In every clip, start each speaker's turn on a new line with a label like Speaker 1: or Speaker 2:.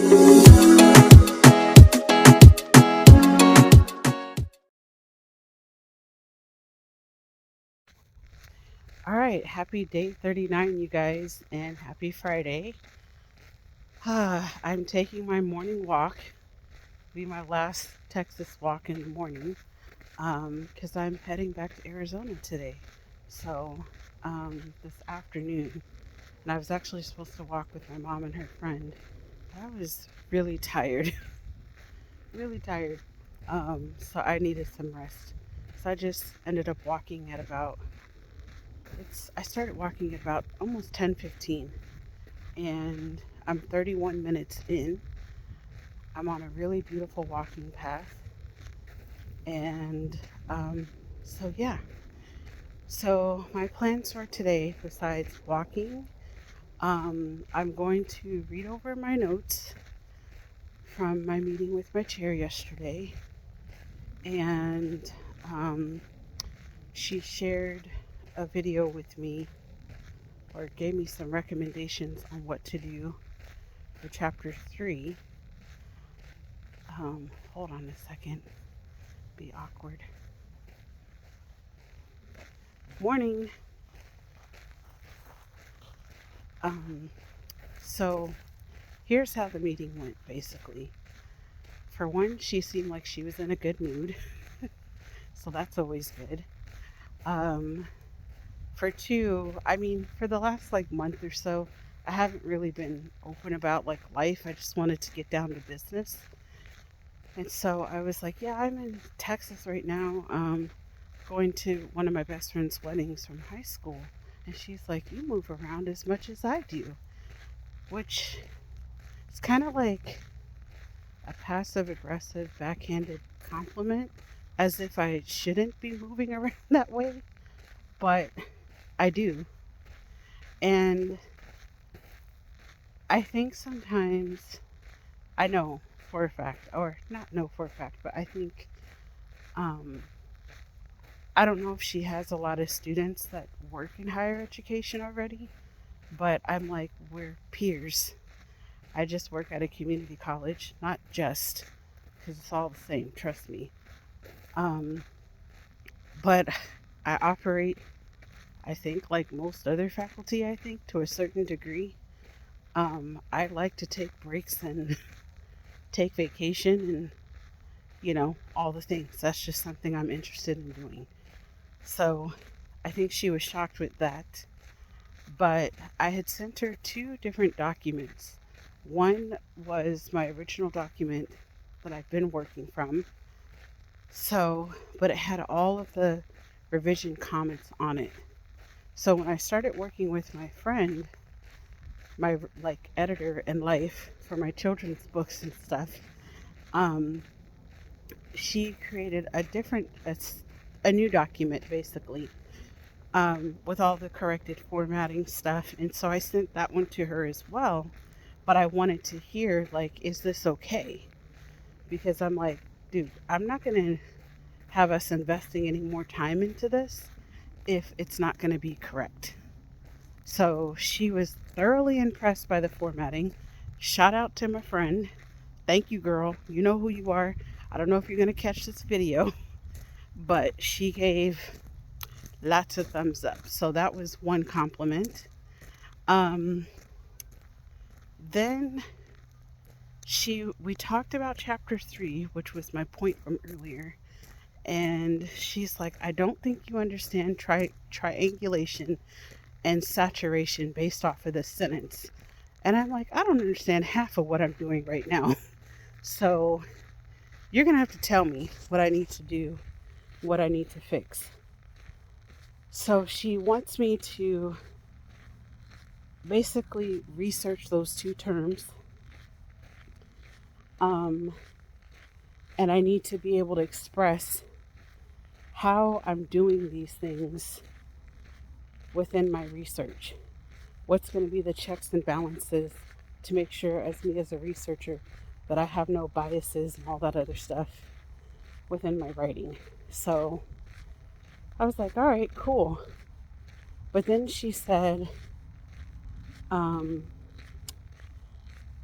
Speaker 1: All right, happy day 39, you guys, and happy Friday. I'm taking my morning walk, be my last Texas walk in the morning, because I'm heading back to Arizona today. So, this afternoon, and I was actually supposed to walk with my mom and her friend. But I was really tired, really tired. So I needed some rest. So I just ended up walking at about I started walking at about almost 10:15, and I'm 31 minutes in. I'm on a really beautiful walking path, and um, yeah. So my plans for today, besides walking, I'm going to read over my notes from my meeting with my chair yesterday, and um, she shared a video with me or gave me some recommendations on what to do for chapter 3. Hold on a second. Be awkward. Morning. Um, so here's how the meeting went basically. For one, she seemed like she was in a good mood, so that's always good. Um, for two, I mean, for the last like month or so, I haven't really been open about like life. I just wanted to get down to business. And so I was like, yeah, I'm in Texas right now, going to one of my best friend's weddings from high school. And she's like, you move around as much as I do, which is kind of like a passive aggressive backhanded compliment, as if I shouldn't be moving around that way, but I do. And I think sometimes, I know for a fact, or not know for a fact, but I think, um, I don't know if she has a lot of students that work in higher education already, but I'm like, we're peers. I just work at a community college, not just, because it's all the same, trust me. Um, but I operate, I think, like most other faculty, I think, to a certain degree. I like to take breaks and take vacation and, all the things. That's just something I'm interested in doing. So I think she was shocked with that. But I had sent her two different documents. One was my original document that I've been working from. So, but it had all of the revision comments on it. So when I started working with my friend, my like editor in life for my children's books and stuff, um, she created a new document basically, with all the corrected formatting stuff. And so I sent that one to her as well. But I wanted to hear, like, is this okay? Because I'm like, dude, I'm not going to have us investing any more time into this if it's not going to be correct. So she was thoroughly impressed by the formatting. Shout out to my friend. Thank you, girl. You know who you are. I don't know if you're going to catch this video, but she gave lots of thumbs up. So that was one compliment. Um, then we talked about chapter 3, which was my point from earlier. And she's like, I don't think you understand triangulation and saturation based off of this sentence. And I'm like, I don't understand half of what I'm doing right now. So you're going to have to tell me what I need to do, what I need to fix. So she wants me to basically research those two terms. And I need to be able to express how I'm doing these things within my research. What's going to be the checks and balances to make sure, as me as a researcher, that I have no biases and all that other stuff within my writing. So I was like, all right, cool. But then she said, um,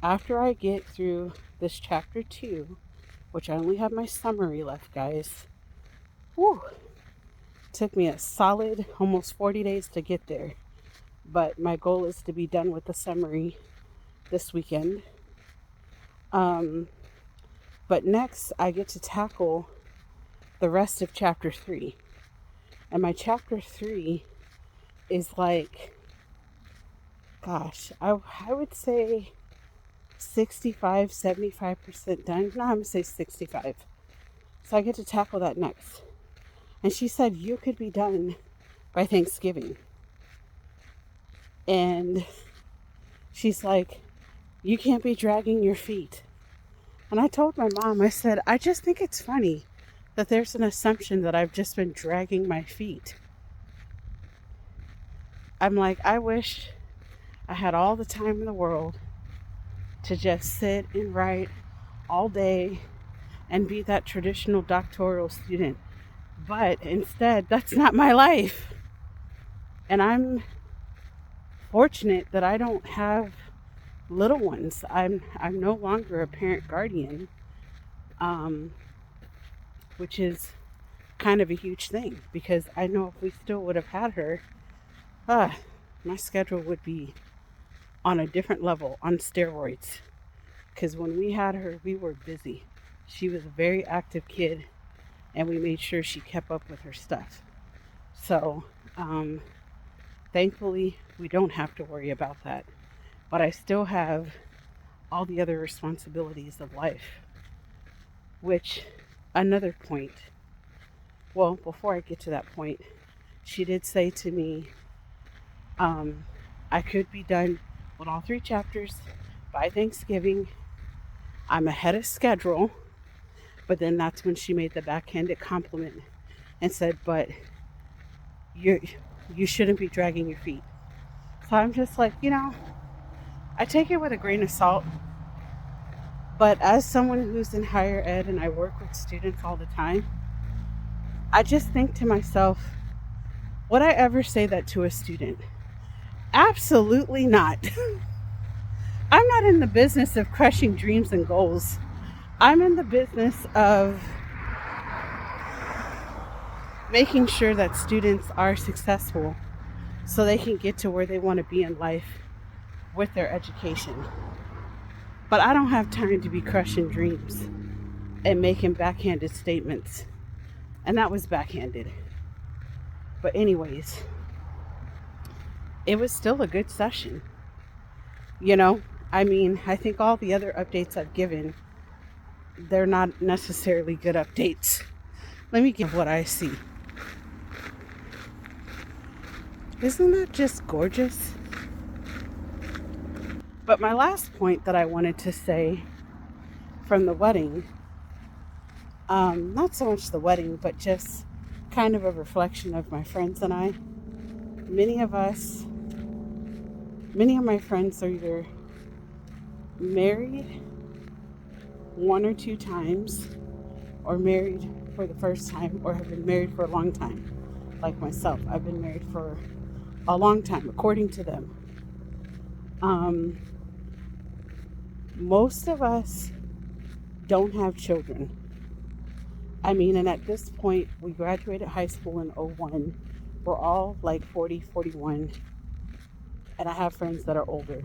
Speaker 1: after I get through this chapter 2, which I only have my summary left, guys. Whew. Took me a solid almost 40 days to get there. But my goal is to be done with the summary this weekend. But next, I get to tackle the rest of chapter 3. And my chapter 3 is like, gosh, I would say 65, 75% done. No, I'm going to say 65. So I get to tackle that next. And she said, you could be done by Thanksgiving. And she's like, you can't be dragging your feet. And I told my mom, I said, I just think it's funny that there's an assumption that I've just been dragging my feet. I'm like, I wish I had all the time in the world to just sit and write all day and be that traditional doctoral student. But instead, that's not my life. And I'm fortunate that I don't have little ones. I'm no longer a parent guardian, which is kind of a huge thing, because I know if we still would have had her, my schedule would be on a different level, on steroids. Because when we had her, we were busy. She was a very active kid, and we made sure she kept up with her stuff. So, thankfully, we don't have to worry about that. But I still have all the other responsibilities of life. Which, another point, well, before I get to that point, she did say to me, I could be done with all 3 chapters by Thanksgiving. I'm ahead of schedule. But then that's when she made the backhanded compliment and said, but you shouldn't be dragging your feet. So I'm just like, I take it with a grain of salt. But as someone who's in higher ed and I work with students all the time, I just think to myself, would I ever say that to a student? Absolutely not. I'm not in the business of crushing dreams and goals. I'm in the business of making sure that students are successful so they can get to where they want to be in life with their education. But I don't have time to be crushing dreams and making backhanded statements. And that was backhanded. But anyways, it was still a good session. I think all the other updates I've given, they're not necessarily good updates. Let me give what I see. Isn't that just gorgeous? But my last point that I wanted to say from the wedding, not so much the wedding, but just kind of a reflection of my friends and I. Many of my friends are either married 1 or 2 times, or married for the first time, or have been married for a long time. Like myself, I've been married for a long time, according to them. Most of us don't have children. And at this point, we graduated high school in 01. We're all like 40, 41, and I have friends that are older.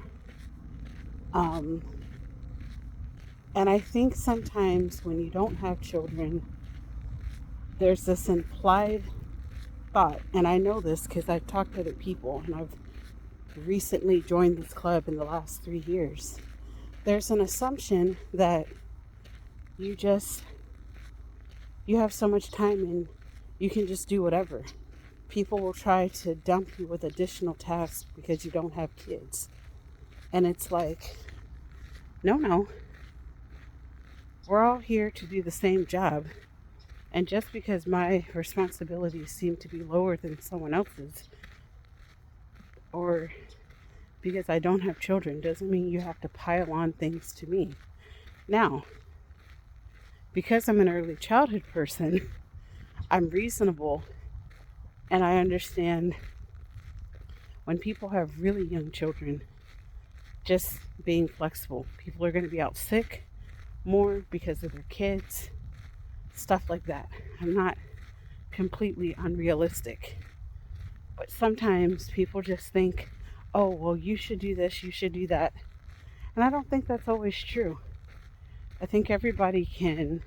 Speaker 1: And I think sometimes when you don't have children, there's this implied thought, and I know this because I've talked to other people, and I've recently joined this club in the last 3 years. There's an assumption that you have so much time and you can just do whatever. People will try to dump you with additional tasks because you don't have kids. And it's like, no. We're all here to do the same job. And just because my responsibilities seem to be lower than someone else's, or because I don't have children, doesn't mean you have to pile on things to me. Now, because I'm an early childhood person, I'm reasonable, and I understand when people have really young children, just being flexible. People are going to be out sick more because of their kids, stuff like that. I'm not completely unrealistic, but sometimes people just think, oh, well, you should do this, you should do that. And I don't think that's always true. I think everybody can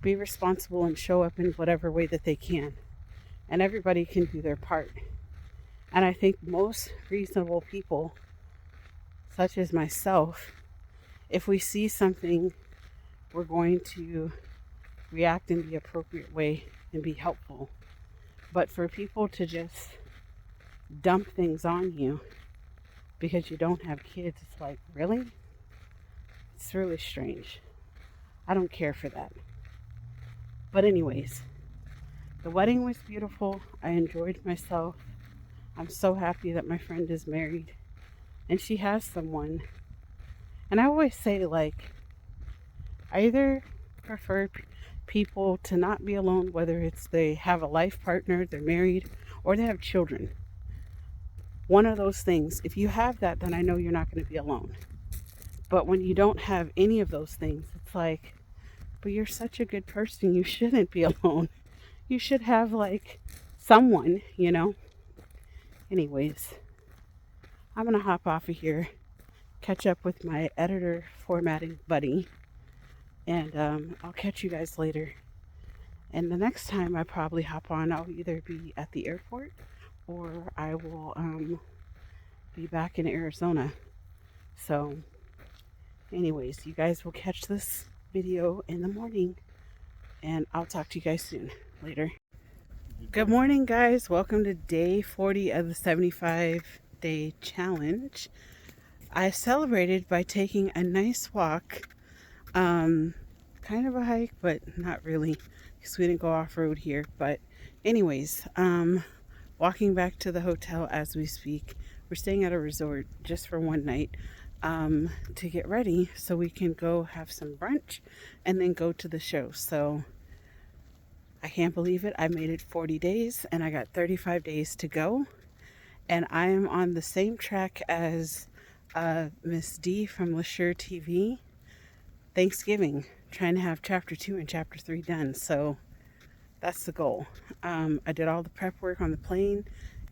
Speaker 1: be responsible and show up in whatever way that they can, and everybody can do their part. And I think most reasonable people, such as myself, if we see something, we're going to react in the appropriate way and be helpful. But for people to just dump things on you because you don't have kids, it's like, really? It's really strange. I don't care for that. But anyways, the wedding was beautiful. I enjoyed myself. I'm so happy that my friend is married and she has someone. And I always say, like, I either prefer people to not be alone, whether it's they have a life partner, they're married, or they have children. One of those things. If you have that, then I know you're not going to be alone. But when you don't have any of those things, it's like, but you're such a good person, you shouldn't be alone. You should have, like, someone, you know? Anyways, I'm going to hop off of here, catch up with my editor formatting buddy, and I'll catch you guys later. And the next time I probably hop on, I'll either be at the airport or I will be back in Arizona. So anyways, you guys will catch this video in the morning, and I'll talk to you guys soon. Later. Good morning, guys. Welcome to day 40 of the 75-day challenge. I celebrated by taking a nice walk. Kind of a hike, but not really, because we didn't go off-road here. But anyways, walking back to the hotel as we speak. We're staying at a resort just for one night to get ready so we can go have some brunch and then go to the show. So I can't believe it. I made it 40 days and I got 35 days to go. And I am on the same track as Miss D from LaSure TV. Thanksgiving, trying to have chapter 2 and chapter 3 done. So that's the goal. I did all the prep work on the plane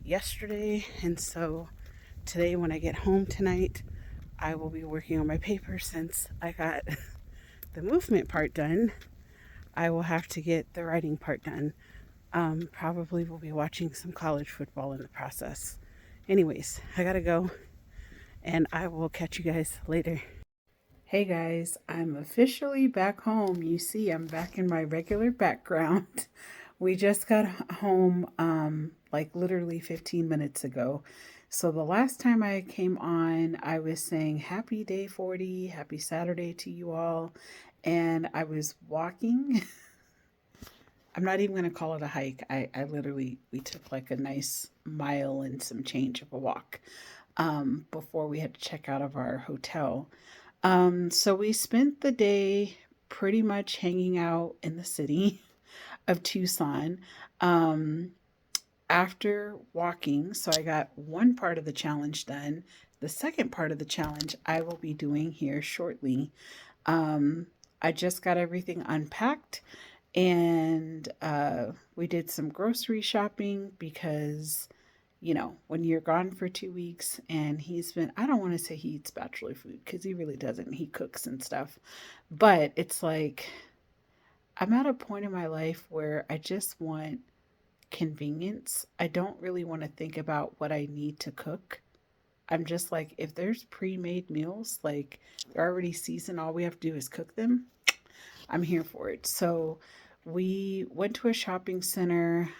Speaker 1: yesterday, and so today when I get home tonight, I will be working on my paper. Since I got the movement part done, I will have to get the writing part done. Probably will be watching some college football in the process. Anyways, I gotta go, and I will catch you guys later. Hey guys, I'm officially back home. You see, I'm back in my regular background. We just got home like literally 15 minutes ago. So the last time I came on, I was saying happy day 40, happy Saturday to you all. And I was walking. I'm not even going to call it a hike. I literally, we took like a nice mile and some change of a walk before we had to check out of our hotel. So we spent the day pretty much hanging out in the city of Tucson. After walking, so I got one part of the challenge done. The second part of the challenge I will be doing here shortly. I just got everything unpacked, and we did some grocery shopping because, you know, when you're gone for 2 weeks and he's been, I don't want to say he eats bachelor food because he really doesn't. He cooks and stuff. But it's like, I'm at a point in my life where I just want convenience. I don't really want to think about what I need to cook. I'm just like, if there's pre-made meals, like they're already seasoned, all we have to do is cook them, I'm here for it. So we went to a shopping center.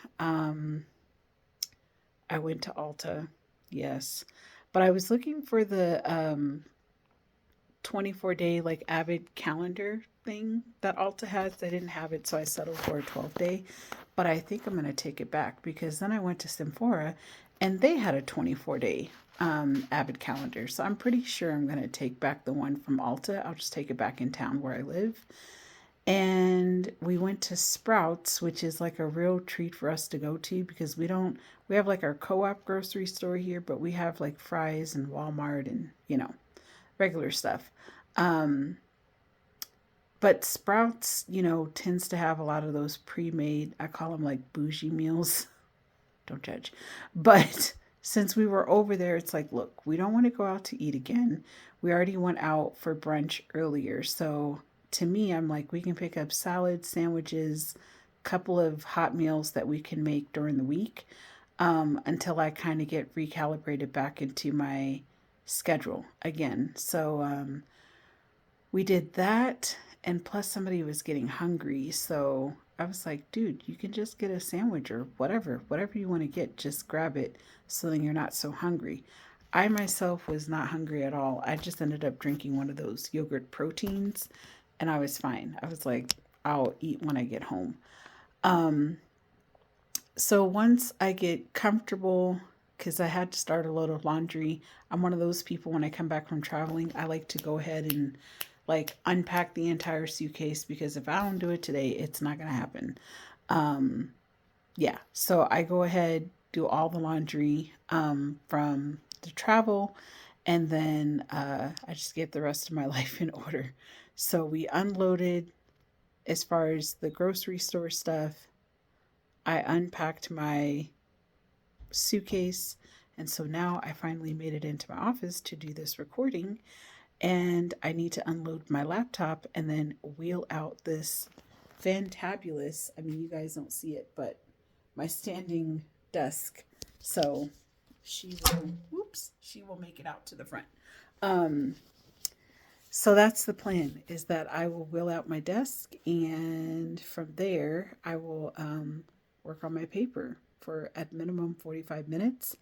Speaker 1: I went to Ulta, yes. But I was looking for the 24-day like Avid calendar thing that Ulta has. They didn't have it, so I settled for a 12-day. But I think I'm going to take it back because then I went to Sephora and they had a 24-day Avid calendar. So I'm pretty sure I'm going to take back the one from Ulta. I'll just take it back in town where I live.
Speaker 2: And we went to Sprouts, which is like a real treat for us to go to because we have like our co-op grocery store here, but we have like Fry's and Walmart and, regular stuff. Um, but Sprouts, tends to have a lot of those pre-made, I call them like bougie meals. Don't judge. But since we were over there, it's like, look, we don't want to go out to eat again. We already went out for brunch earlier. So to me, I'm like, we can pick up salads, sandwiches, couple of hot meals that we can make during the week, until I kind of get recalibrated back into my schedule again. So we did that, and plus somebody was getting hungry, so I was like, dude, you can just get a sandwich or whatever you want to get, just grab it so then you're not so hungry. I myself was not hungry at all. I just ended up drinking one of those yogurt proteins and I was fine. I was like, I'll eat when I get home. Um, so once I get comfortable, because I had to start a load of laundry, I'm one of those people when I come back from traveling, I like to go ahead and like unpack the entire suitcase because if I don't do it today, it's not going to happen. Um, yeah, so I go ahead, do all the laundry from the travel, and then I just get the rest of my life in order. So we unloaded as far as the grocery store stuff. I unpacked my suitcase. And so now I finally made it into my office to do this recording. And I need to unload my laptop and then wheel out this fantabulous, I mean, you guys don't see it, but my standing desk. So she will make it out to the front. Um, so that's the plan is that I will wheel out my desk and from there I will work on my paper for at minimum 45 minutes.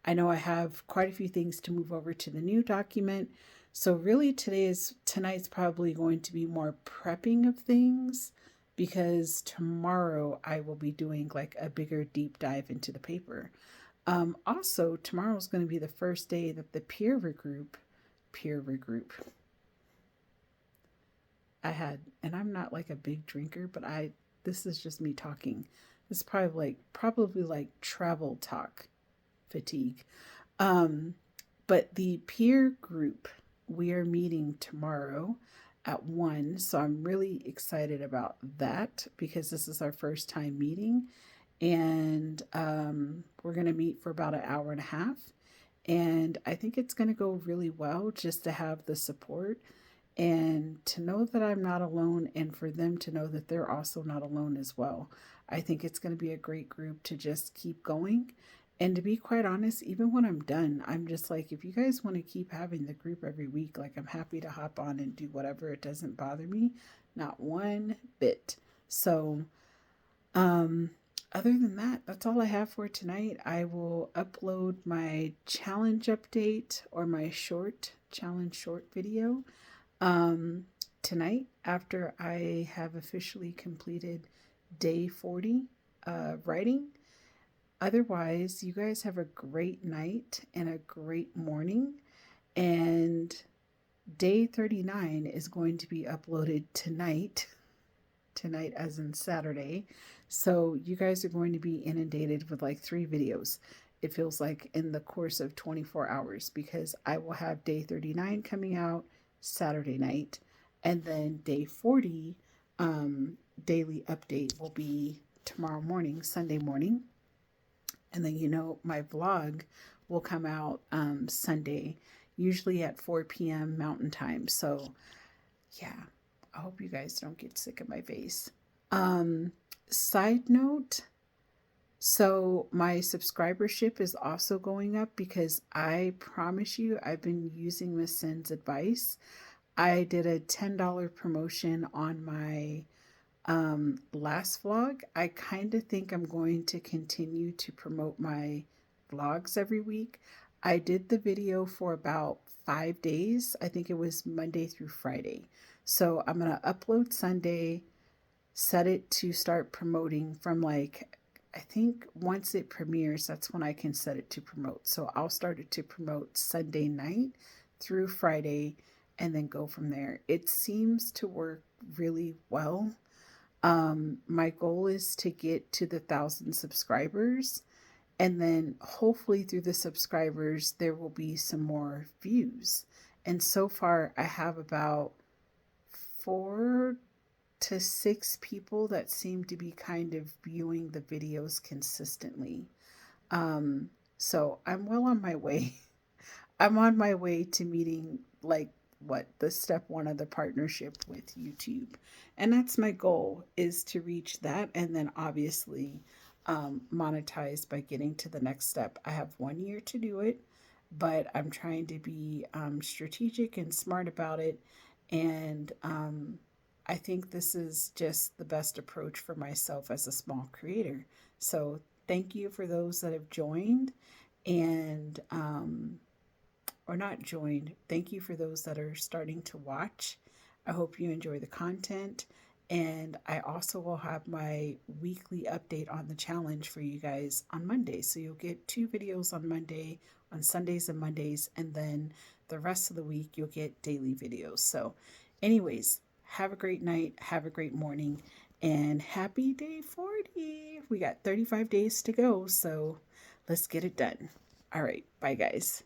Speaker 2: I know I have quite a few things to move over to the new document. So really tonight's probably going to be more prepping of things because tomorrow I will be doing like a bigger deep dive into the paper. Also, tomorrow is going to be the first day that the peer regroup I had, and I'm not like a big drinker, but this is just me talking. This is probably like travel talk fatigue. Um, but the peer group, we are meeting tomorrow at 1. So I'm really excited about that because this is our first time meeting. And we're going to meet for about an hour and a half. And I think it's going to go really well just to have the support and to know that I'm not alone and for them to know that they're also not alone as well. I think it's going to be a great group to just keep going. And to be quite honest, even when I'm done, I'm just like, if you guys want to keep having the group every week, like I'm happy to hop on and do whatever. It doesn't bother me, not one bit. So, um, other than that, that's all I have for tonight. I will upload my challenge update or my short video um, tonight after I have officially completed day 40 writing. Otherwise, you guys have a great night and a great morning. And day 39 is going to be uploaded tonight as in Saturday. So you guys are going to be inundated with like 3 videos. It feels like in the course of 24 hours because I will have day 39 coming out Saturday night, and then day 40 daily update will be tomorrow morning, Sunday morning. And then, my vlog will come out Sunday, usually at 4 p.m. Mountain Time. So, yeah, I hope you guys don't get sick of my face. Um, Side note, so my subscribership is also going up because I promise you, I've been using Miss Sin's advice. I did a $10 promotion on my last vlog. I kind of think I'm going to continue to promote my vlogs every week. I did the video for about 5 days. I think it was Monday through Friday. So I'm going to upload Sunday, set it to start promoting from like, I think once it premieres, that's when I can set it to promote. So I'll start it to promote Sunday night through Friday and then go from there. It seems to work really well. My goal is to get to the 1,000 subscribers, and then hopefully through the subscribers, there will be some more views. And so far, I have about 4 to 6 people that seem to be kind of viewing the videos consistently. Um, so I'm well on my way. I'm on my way to meeting like what the step one of the partnership with YouTube. And that's my goal, is to reach that, and then obviously monetize by getting to the next step. I have 1 year to do it, but I'm trying to be strategic and smart about it. And I think this is just the best approach for myself as a small creator. So thank you for those that have joined, and or not joined. Thank you for those that are starting to watch. I hope you enjoy the content. And I also will have my weekly update on the challenge for you guys on Monday. So you'll get 2 videos on Monday, on Sundays and Mondays, and then the rest of the week you'll get daily videos. So, anyways, have a great night, have a great morning, and happy day 40. We got 35 days to go, so let's get it done. All right, bye guys.